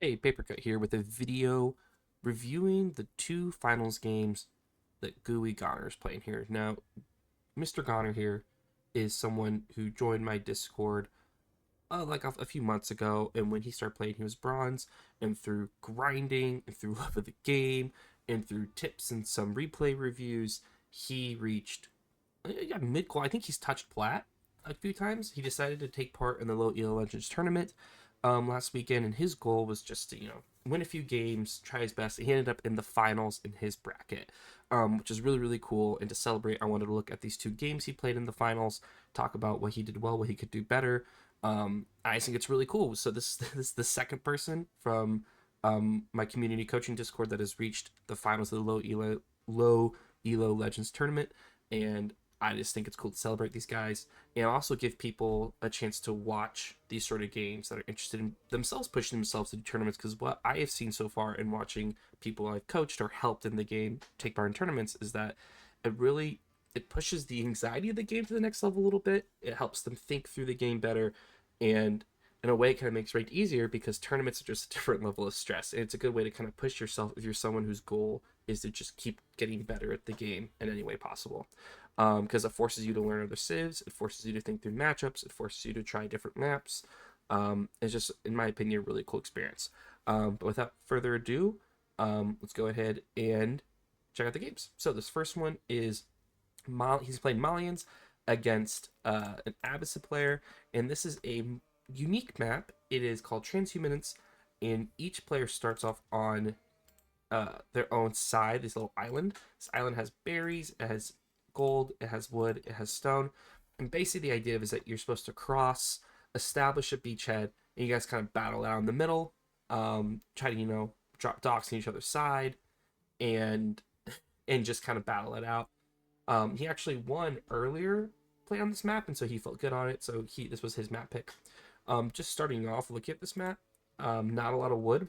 Hey, Papercut here with a video reviewing the two finals games that Gooey Goner is playing here. Now, Mr. Goner here is someone who joined my Discord like a few months ago, and when he started playing, he was bronze, and through grinding, and through love of the game, and through tips and some replay reviews, he reached mid goal. I think he's touched plat a few times. He decided to take part in the Low Elo Legends tournament last weekend, and his goal was just to win a few games, try his best. He ended up in the finals in his bracket, which is really cool. And to celebrate, I wanted to look at these two games he played in the finals, talk about what he did well, what he could do better. I think it's really cool. So this is the second person from my community coaching Discord that has reached the finals of the Low Elo Legends tournament, and I just think it's cool to celebrate these guys and also give people a chance to watch these sort of games that are interested in themselves pushing themselves to tournaments. Because what I have seen so far in watching people I've coached or helped in the game take part in tournaments is that it pushes the anxiety of the game to the next level a little bit. It helps them think through the game better, and in a way, it kind of makes ranked easier because tournaments are just a different level of stress. And it's a good way to kind of push yourself if you're someone whose goal is to just keep getting better at the game in any way possible. Because it forces you to learn other civs, it forces you to think through matchups, it forces you to try different maps. It's just, in my opinion, a really cool experience. But without further ado, let's go ahead and check out the games. So this first one is he's playing Malians against an Abyssin player, and this is a unique map. It is called Transhumanance, and each player starts off on their own side, this little island. This island has berries, it has gold, it has wood, it has stone. And basically the idea is that you're supposed to cross, establish a beachhead, and you guys kind of battle out in the middle, try to, drop docks on each other's side, and just kind of battle it out. He actually won earlier play on this map, and so he felt good on it. So this was his map pick. Just starting off, looking at this map, not a lot of wood.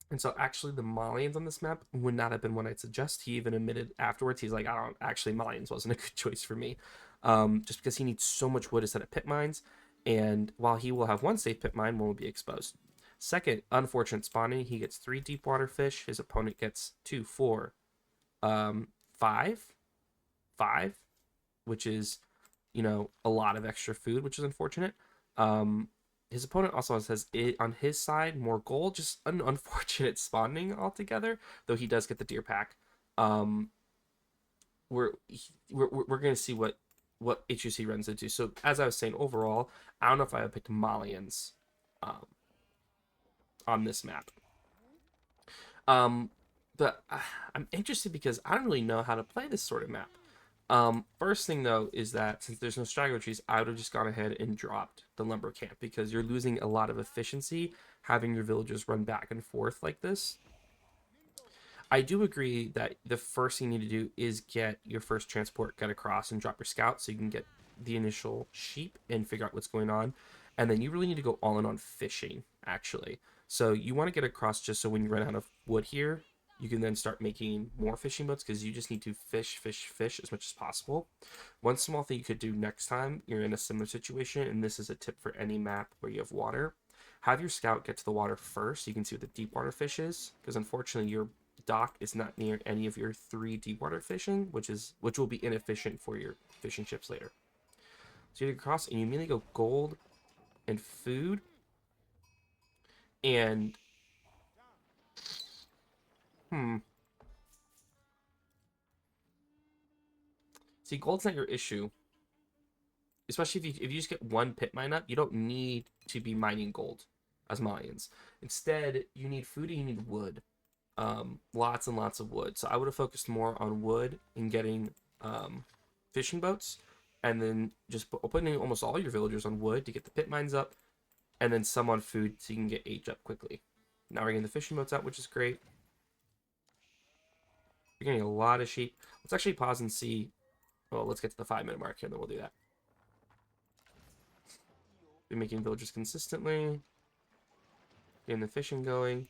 And so actually the Malians on this map would not have been one I'd suggest. He even admitted afterwards, he's like, I don't actually Malians wasn't a good choice for me. Just because he needs so much wood to set up pit mines. And while he will have one safe pit mine, one will be exposed. Second, unfortunate spawning. He gets 3 deep water fish. His opponent gets 2, 4, 5, 5, which is, a lot of extra food, which is unfortunate. His opponent also has it on his side more gold, just an unfortunate spawning altogether. Though he does get the deer pack. We're we're gonna see what issues he runs into. So as I was saying, overall, I don't know if I would pick Malians um, on this map. Um, but I'm interested because I don't really know how to play this sort of map. First thing though is that since there's no straggler trees, I would have just gone ahead and dropped the lumber camp because you're losing a lot of efficiency having your villagers run back and forth like this. I do agree that the first thing you need to do is get your first transport, get across, and drop your scout so you can get the initial sheep and figure out what's going on. And then you really need to go all in on fishing, actually. So you want to get across just so when you run out of wood here, you can then start making more fishing boats because you just need to fish as much as possible. One small thing you could do next time you're in a similar situation, and this is a tip for any map where you have water, have your scout get to the water first so you can see what the deep water fish is, because unfortunately your dock is not near any of your 3 deep water fishing, which will be inefficient for your fishing ships later. So you get across and you immediately go gold and food, and hmm. See, gold's not your issue, especially if you just get one pit mine up. You don't need to be mining gold as Mayans. Instead, you need food and you need wood. Lots and lots of wood. So I would have focused more on wood and getting fishing boats, and then just putting almost all your villagers on wood to get the pit mines up, and then some on food so you can get age up quickly. Now we're getting the fishing boats out, which is great. You're getting a lot of sheep. Let's actually pause and see. Well, let's get to the 5-minute mark here, and then we'll do that. Be making villagers consistently. Getting the fishing going.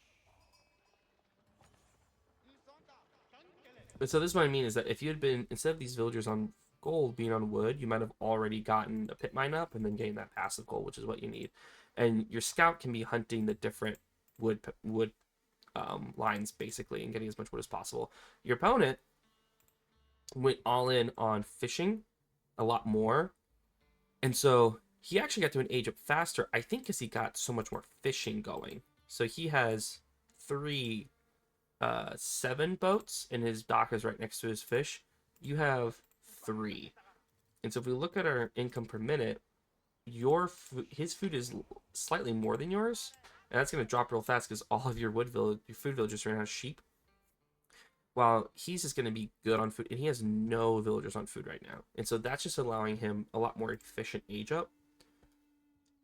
But so this is what I mean is that if you had been, instead of these villagers on gold being on wood, you might have already gotten a pit mine up and then getting that passive gold, which is what you need. And your scout can be hunting the different wood lines basically, and getting as much wood as possible. Your opponent went all in on fishing a lot more, and so he actually got to an age up faster, I think, because he got so much more fishing going. So he has 7 boats, and his dock is right next to his fish. You have 3. And so if we look at our income per minute, his food is slightly more than yours, and that's going to drop real fast because all of your food villagers ran out of sheep. While he's just going to be good on food, and he has no villagers on food right now. And so that's just allowing him a lot more efficient age up.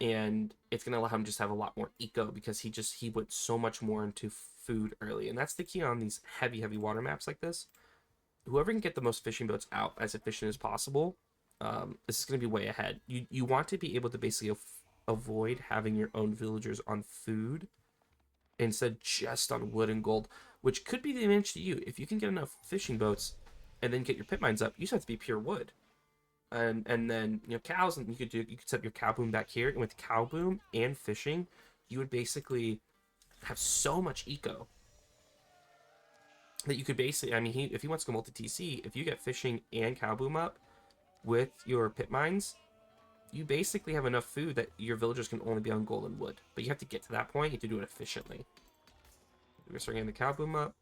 And it's going to allow him just have a lot more eco because he went so much more into food early. And that's the key on these heavy water maps like this. Whoever can get the most fishing boats out as efficient as possible, this is going to be way ahead. You want to be able to basically avoid having your own villagers on food instead just on wood and gold, which could be the advantage to you. If you can get enough fishing boats and then get your pit mines up, you just have to be pure wood. And then, you know, cows, and you could set up your cow boom back here, and with cow boom and fishing, you would basically have so much eco that you could basically, I mean, if he wants to go multi-TC, if you get fishing and cow boom up with your pit mines, you basically have enough food that your villagers can only be on gold and wood. But you have to get to that point. You have to do it efficiently. We're starting getting the cow boom up.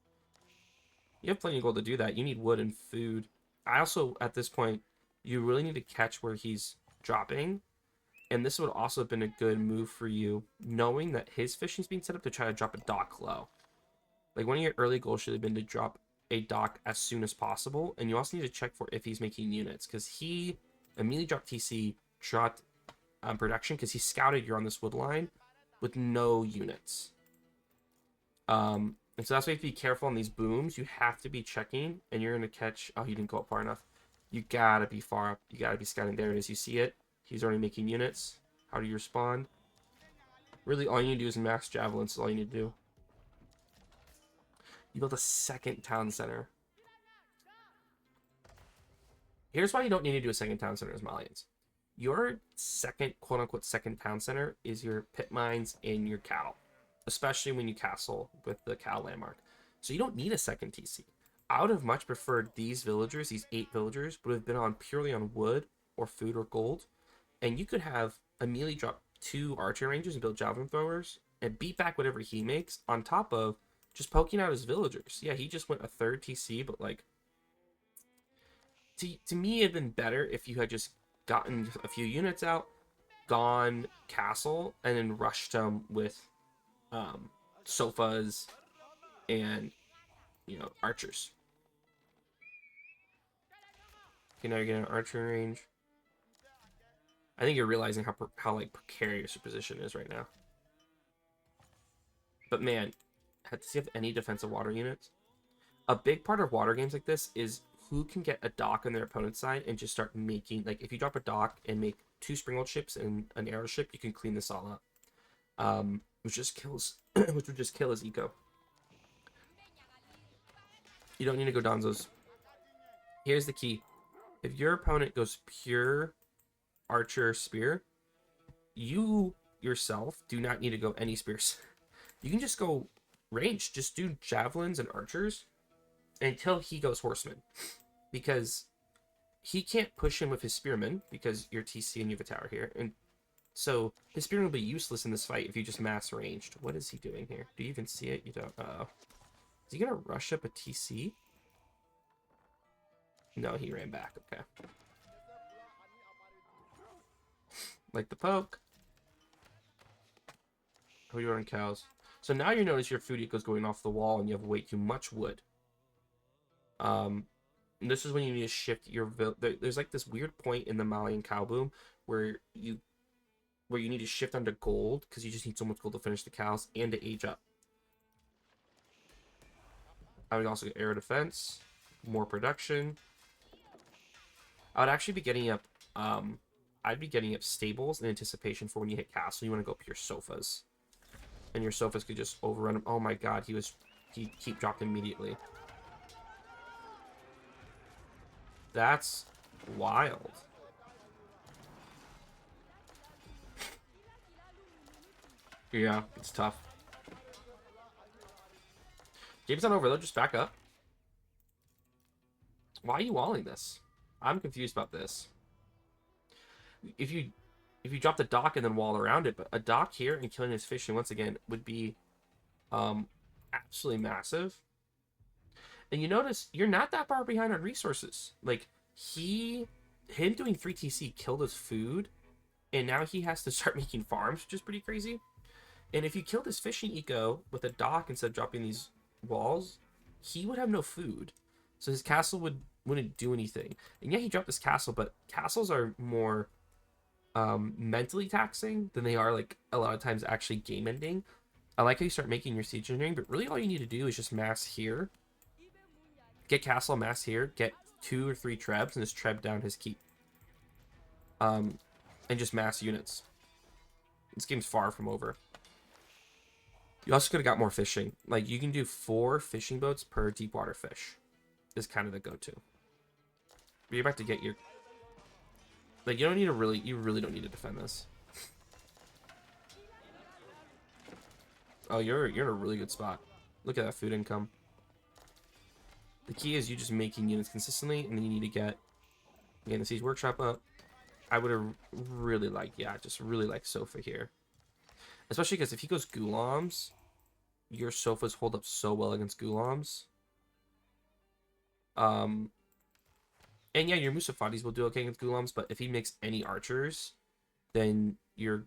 You have plenty of gold to do that. You need wood and food. I also, at this point, you really need to catch where he's dropping. And this would also have been a good move for you, knowing that his fishing's being set up to try to drop a dock low. Like, one of your early goals should have been to drop a dock as soon as possible. And you also need to check for if he's making units, because he immediately dropped TC, dropped production, because he scouted you're on this wood line with no units. And so that's why you have to be careful on these booms. You have to be checking, and you're going to catch... Oh, you didn't go up far enough. You gotta be far up. You gotta be scouting. There it is. You see it? He's already making units. How do you respond? Really, all you need to do is max javelins. That's all you need to do. You built a second town center. Here's why you don't need to do a second town center as Malians. Your second, quote-unquote, second town center is your pit mines and your cow. Especially when you castle with the cow landmark. So you don't need a second TC. I would have much preferred these villagers, these 8 villagers, would have been on purely on wood or food or gold. And you could have immediately drop 2 archer rangers and build javelin throwers and beat back whatever he makes on top of just poking out his villagers. Yeah, he just went a 3rd TC, but like... To me, it'd been better if you had just gotten a few units out, gone castle, and then rushed them with sofas and, you know, archers. Okay, now you're getting an archer range. I think you're realizing how like precarious your position is right now. But man, does he have any defensive water units? A big part of water games like this is who can get a dock on their opponent's side and just start making, like, if you drop a dock and make 2 springald ships and an arrow ship, you can clean this all up. Which just kills, which would just kill his eco. You don't need to go Donzos. Here's the key. If your opponent goes pure archer spear, you yourself do not need to go any spears. You can just go range. Just do javelins and archers until he goes horseman. Because he can't push him with his spearmen because you're TC and you have a tower here. And so his spearmen will be useless in this fight if you just mass ranged. What is he doing here? Do you even see it? You don't. Uh-oh. Is he going to rush up a TC? No, he ran back. Okay. Like the poke. How are you on cows? So now you notice your food eco is going off the wall and you have way too much wood. And this is when you need to shift your... There's like this weird point in the Malian cow boom where you need to shift onto gold because you just need so much gold to finish the cows and to age up. I would also get air defense, more production. I would actually be getting up, I'd be getting up stables in anticipation for when you hit castle. You want to go up your sofas. And your sofas could just overrun him. Oh my god, he keep dropped immediately. That's wild. Yeah, it's tough. Game's not over though. Just back up. Why are you walling this? I'm confused about this. If you drop the dock and then wall around it, but a dock here and killing his fishing once again would be absolutely massive. And you notice you're not that far behind on resources. Like him doing 3TC killed his food, and now he has to start making farms, which is pretty crazy. And if you killed his fishing eco with a dock instead of dropping these walls, he would have no food. So his castle wouldn't do anything. And yeah, he dropped this castle, but castles are more mentally taxing than they are like a lot of times actually game ending. I like how you start making your siege engineering, but really all you need to do is just mass here, get castle, mass here, get 2 or 3 trebs, and just treb down his keep. And just mass units. This game's far from over. You also could have got more fishing. Like, you can do 4 fishing boats per deep water fish. Is kind of the go-to. You're about to get your... Like, you really don't need to defend this. Oh, you're in a really good spot. Look at that food income. The key is you just making units consistently, and then you need to get, again, the Siege Workshop up. I would have really liked, yeah, just really like Sofa here. Especially because if he goes Ghulams, your Sofas hold up so well against Ghulams. And yeah, your Musafatis will do okay against Ghulams, but if he makes any archers, then your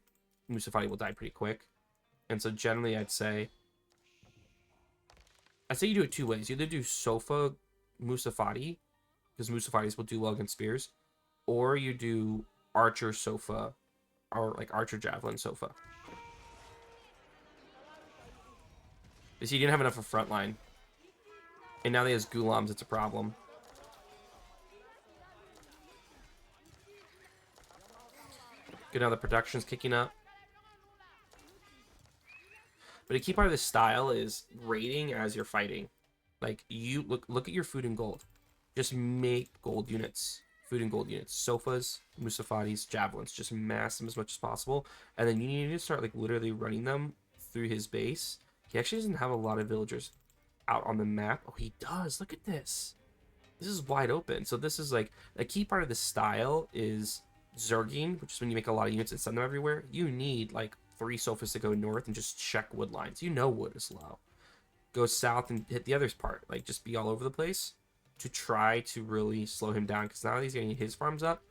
Musafati will die pretty quick. And so generally I'd say you do it 2 ways. You either do Sofa Musafati, because Musafatis will do well against spears, or you do Archer Sofa, or like Archer Javelin Sofa. Because he didn't have enough of front line. And now that he has Ghulams, it's a problem. Good, now the production's kicking up. But a key part of this style is raiding as you're fighting. Like, you look at your food and gold. Just make gold units. Food and gold units. Sofas, Musafatis, Javelins. Just mass them as much as possible. And then you need to start, like, literally running them through his base. He actually doesn't have a lot of villagers out on the map. Oh, he does. Look at this. This is wide open. So this is, like, a key part of this style is Zerging, which is when you make a lot of units and send them everywhere. You need, like, 3 sofas to go north and just check wood lines. You know wood is low. Go south and hit the other part. Like, just be all over the place to try to really slow him down. Because now he's getting his farms up.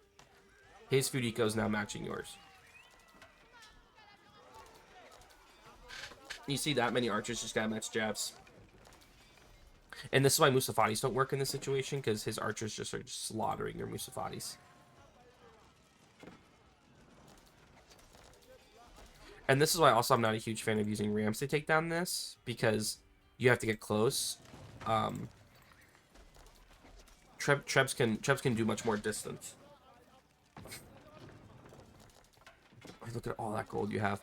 His food eco is now matching yours. You see that many archers just gotta match jabs. And this is why Musafatis don't work in this situation, because his archers just are just slaughtering your Musafatis. And this is why also I'm not a huge fan of using Rams to take down this, because you have to get close. Trebs can do much more distance. Look at all that gold you have.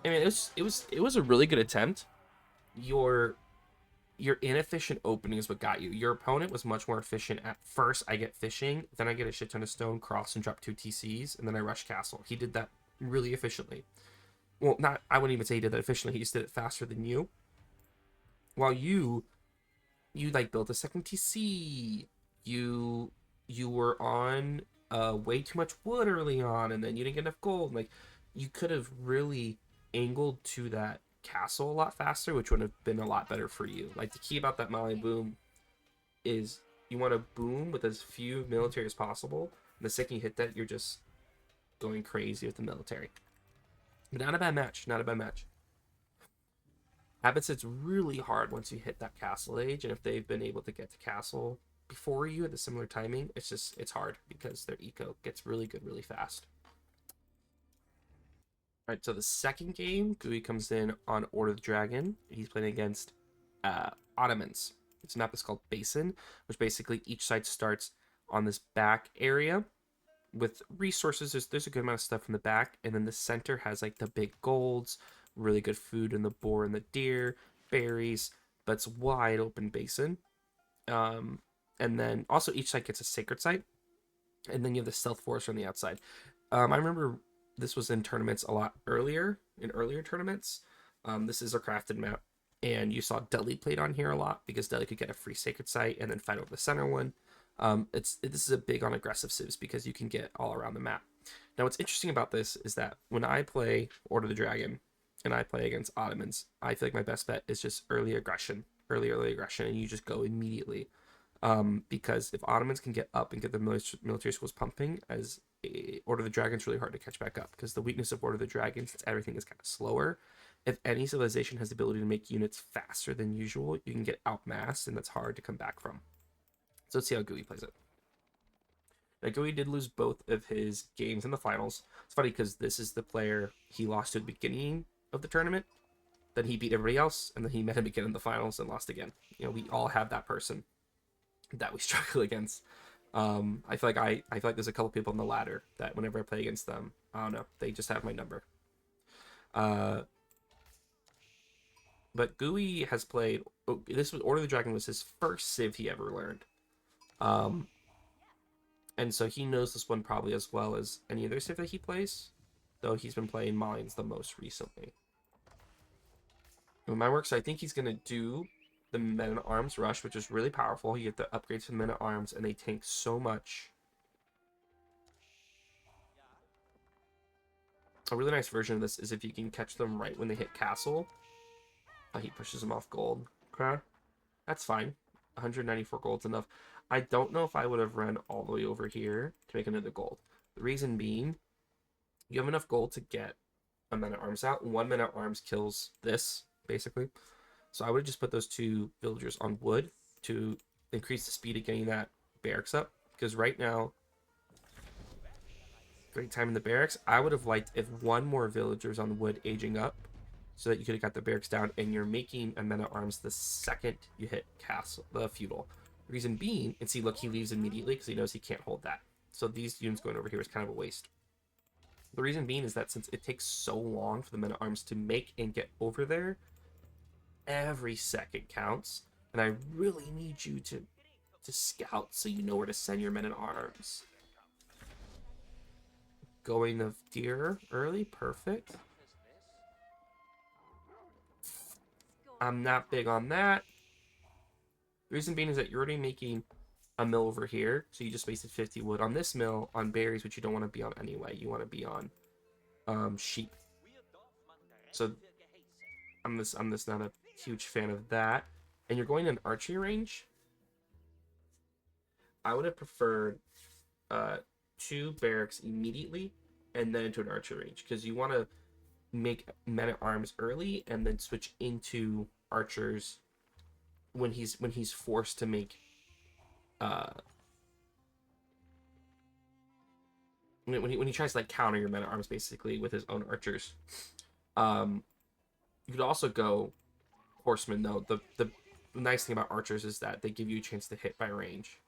I mean, it was a really good attempt. Your inefficient opening is what got you. Your opponent was much more efficient at first. I get fishing, then I get a shit ton of stone, cross, and drop 2 TCs, and then I rush castle. He did that really efficiently. Well, I wouldn't even say he did that efficiently. He just did it faster than you. While you like built a second TC. You were on way too much wood early on, and then you didn't get enough gold. Like, you could have really angled to that castle a lot faster, which would have been a lot better for you. Like, the key about that Mali boom is you want to boom with as few military as possible. And the second you hit that, you're just going crazy with the military. But not a bad match. Not a bad match. Habits, it's really hard once you hit that castle age, and if they've been able to get to castle before you at a similar timing, it's hard because their eco gets really good really fast. All right, so the second game, Gui comes in on Order of the Dragon. He's playing against Ottomans. This map is called Basin, which basically each side starts on this back area with resources. There's a good amount of stuff in the back, and then the center has like the big golds, really good food in the boar and the deer, berries, but it's wide open basin. And then also each side gets a sacred site, and then you have the stealth forest on the outside. I remember this was in tournaments a lot earlier, in earlier tournaments. This is a crafted map, and you saw Deli played on here a lot because Deli could get a free Sacred Site and then fight over the center one. This is a big on aggressive civs because you can get all around the map. Now, what's interesting about this is that when I play Order of the Dragon and I play against Ottomans, I feel like my best bet is just early aggression, early aggression, and you just go immediately. Because if Ottomans can get up and get their military schools pumping, as Order of the Dragon's really hard to catch back up because the weakness of Order of the Dragon, since everything is kind of slower, if any civilization has the ability to make units faster than usual, you can get outmassed, and that's hard to come back from. So let's see how GUI plays it. Now, GUI did lose both of his games in the finals. It's funny because this is the player he lost to at the beginning of the tournament. Then he beat everybody else, and then he met him again in the finals and lost again. You know, we all have that person that we struggle against. I feel like there's a couple people on the ladder that whenever I play against them, I don't know, they just have my number. But GUI has played. This was Order of the Dragon was his first civ he ever learned. And so he knows this one probably as well as any other civ that he plays, though he's been playing mines the most recently. In my work, so I think he's gonna do the Men-at-Arms rush, which is really powerful. You get the upgrades from Men-at-Arms, and they tank so much. A really nice version of this is if you can catch them right when they hit castle. He pushes them off gold. Okay, that's fine. 194 gold's enough. I don't know if I would have run all the way over here to make another gold. The reason being, you have enough gold to get a Men-at-Arms out. 1 Men-at-Arms kills this, basically. So I would just put those 2 villagers on wood to increase the speed of getting that barracks up. Because right now, great time in the barracks. I would have liked if 1 more villagers on wood aging up so that you could have got the barracks down, and you're making a Men-at-Arms the second you hit castle, the feudal. The reason being, and see, look, he leaves immediately because he knows he can't hold that. So these units going over here is kind of a waste. The reason being is that since it takes so long for the Men-at-Arms to make and get over there, every second counts, and I really need you to scout so you know where to send your Men-at-Arms. Going of deer early, perfect. I'm not big on that. The reason being is that you're already making a mill over here, so you just wasted 50 wood on this mill on berries, which you don't want to be on anyway. You want to be on sheep. So I'm this not a huge fan of that. And you're going in archery range. I would have preferred 2 barracks immediately and then into an archery range, because you want to make Men-at-Arms early and then switch into archers when he's forced to make when he tries to like counter your Men-at-Arms basically with his own archers. You could also go horsemen though. The nice thing about archers is that they give you a chance to hit by range.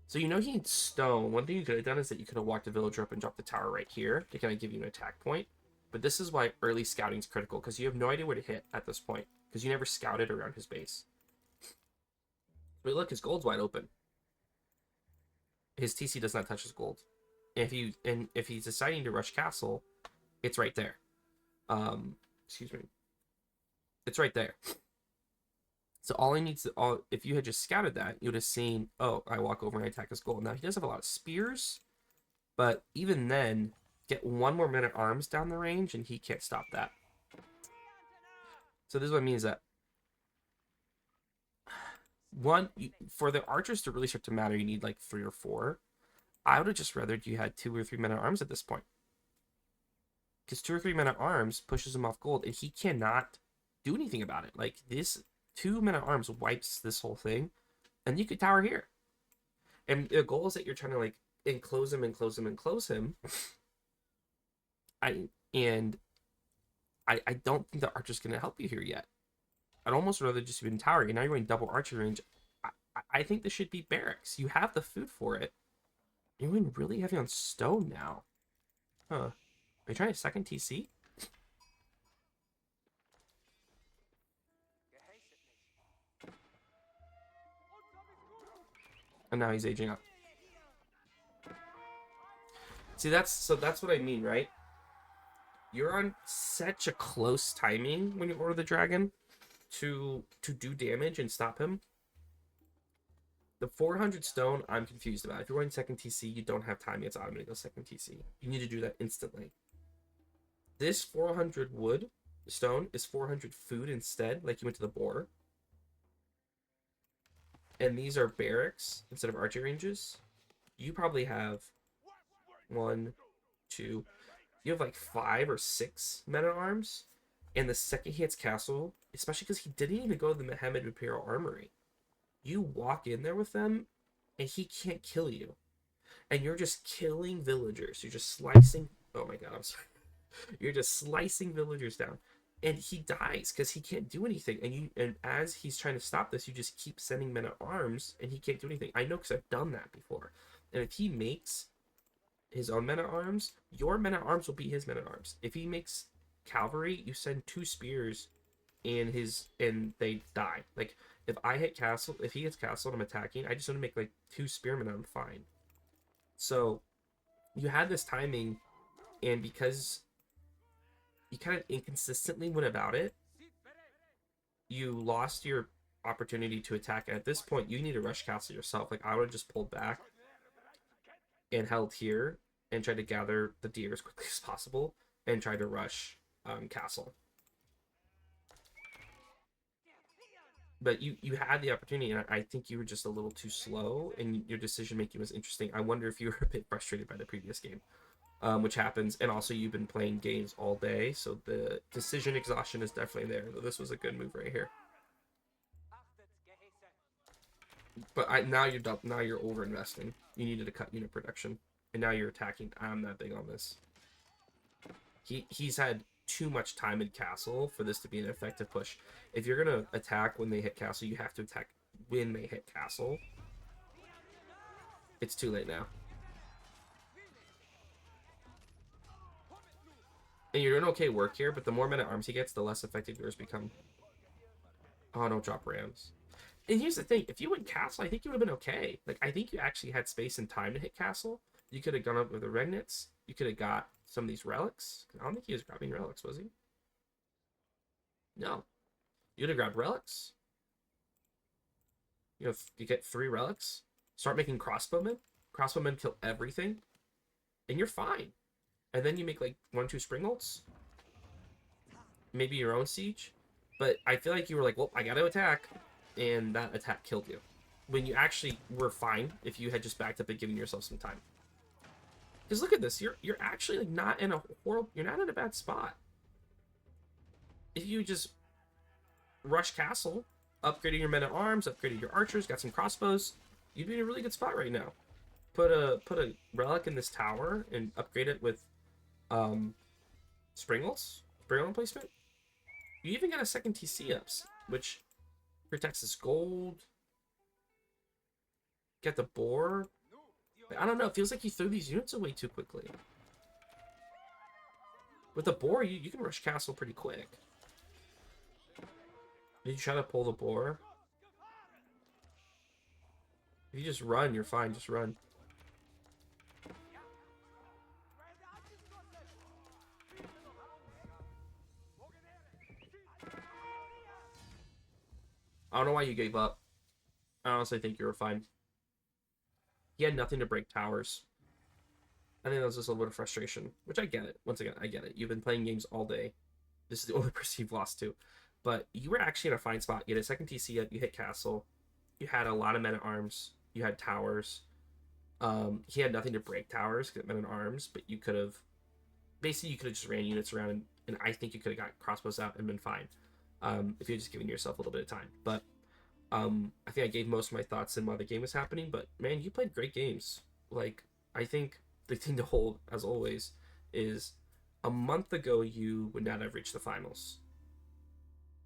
So you know he needs stone. One thing you could have done is that you could have walked a villager up and dropped the tower right here to kind of give you an attack point. But this is why early scouting is critical, because you have no idea where to hit at this point, because you never scouted around his base. But look, his gold's wide open. His TC does not touch his gold. And if he's deciding to rush castle, it's right there. Excuse me. It's right there. So all he needs to, if you had just scouted that, you would have seen, oh, I walk over and I attack his gold. Now he does have a lot of spears, but even then, get 1 more Men-at-Arms down the range and he can't stop that. So this is what I mean is that for the archers to really start to matter, you need like 3 or 4. I would have just rather you had 2 or 3 Men-at-Arms at this point, because 2 or 3 Men-at-Arms pushes him off gold and he cannot do anything about it. Like this 2 Men-at-Arms wipes this whole thing, and you could tower here. And the goal is that you're trying to like enclose him. I don't think the archer's going to help you here yet. I'd almost rather just been towering. And now you're going double archer range. I think this should be barracks. You have the food for it. You're going really heavy on stone now. Huh. Are you trying a second TC? And now he's aging up. See, that's what I mean, right? you're on such a close timing when you order the dragon to do damage and stop him. The 400 stone, I'm confused about. If you're going second TC, you don't have time. It's automatically go second TC. You need to do that instantly. This 400 wood stone is 400 food instead, like you went to the boar. And these are barracks instead of archery ranges. You probably have 1, 2. You have like 5 or 6 men-at-arms. And the second he hits castle, especially because he didn't even go to the Mohammed Imperial Armory, you walk in there with them, and he can't kill you. And you're just killing villagers. You're just slicing... Oh my god, I'm sorry. You're just slicing villagers down. And he dies because he can't do anything. And as he's trying to stop this, you just keep sending men at arms, and he can't do anything. I know because I've done that before. And if he makes his own men at arms, your men at arms will be his men at arms. If he makes cavalry, you send 2 spears and they die. Like if I hit castle, if he hits castle and I'm attacking, I just want to make like 2 spearmen and I'm fine. So you had this timing, and because you kind of inconsistently went about it, you lost your opportunity to attack. At this point, you need to rush castle yourself. Like I would have just pulled back and held here and tried to gather the deer as quickly as possible and try to rush castle. But you had the opportunity, and I think you were just a little too slow, and your decision making was interesting. I wonder if you were a bit frustrated by the previous game, which happens. And also, you've been playing games all day, so the decision exhaustion is definitely there. This was a good move right here. But now you're over investing. You needed to cut unit production, and now you're attacking. I'm not big on this. He's had too much time in castle for this to be an effective push. If you're gonna attack when they hit castle, you have to attack when they hit castle. It's too late now. And you're doing okay work here, but the more men at arms he gets, the less effective yours become. Oh, don't drop rams. And here's the thing, if you went castle, I think you would have been okay. Like, I think you actually had space and time to hit castle. You could have gone up with the Regnits. You could have got some of these relics. I don't think he was grabbing relics, was he? No. You'd have grabbed relics. You know, you get 3 relics. Start making crossbowmen. Crossbowmen kill everything. And you're fine. And then you make like 1, 2 springholds. Maybe your own siege. But I feel like you were like, well, I gotta attack. And that attack killed you. When you actually were fine if you had just backed up and given yourself some time. Because look at this, you're actually like not in a horrible, you're not in a bad spot. If you just rush castle, upgraded your men at arms, upgraded your archers, got some crossbows, you'd be in a really good spot right now. Put a relic in this tower and upgrade it with springles placement. You even got a second TC ups, which protects this gold. Get the boar. I don't know, it feels like you threw these units away too quickly. With the boar, you can rush castle pretty quick. Did you try to pull the boar? If you just run, you're fine, just run. I don't know why you gave up. I honestly think you were fine. He had nothing to break towers. I think that was just a little bit of frustration, which I get it. Once again, I get it. You've been playing games all day. This is the only person you've lost to. But you were actually in a fine spot. You had a second TC up. You hit castle. You had a lot of men at arms. You had towers. He had nothing to break towers, men at arms, but you could have... Basically, you could have just ran units around, and I think you could have got crossbows out and been fine. If you had just given yourself a little bit of time. But I think I gave most of my thoughts in while the game was happening, but man, you played great games. Like, I think the thing to hold, as always, is a month ago you would not have reached the finals.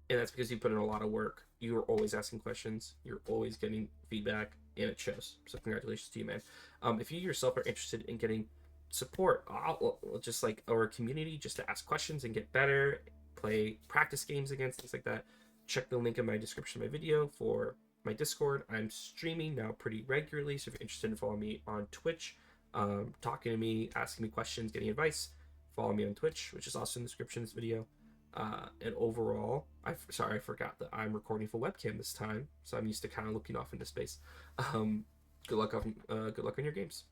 And that's because you put in a lot of work. You were always asking questions. You're always getting feedback, and it shows. So congratulations to you, man. If you yourself are interested in getting support, just like our community, just to ask questions and get better, play practice games against, things like that, check the link in my description of my video for my Discord. I'm streaming now pretty regularly, so if you're interested in following me on Twitch, talking to me, asking me questions, getting advice, follow me on Twitch, which is also in the description of this video. And overall, I forgot that I'm recording for webcam this time, so I'm used to kind of looking off into space. Good luck on your games.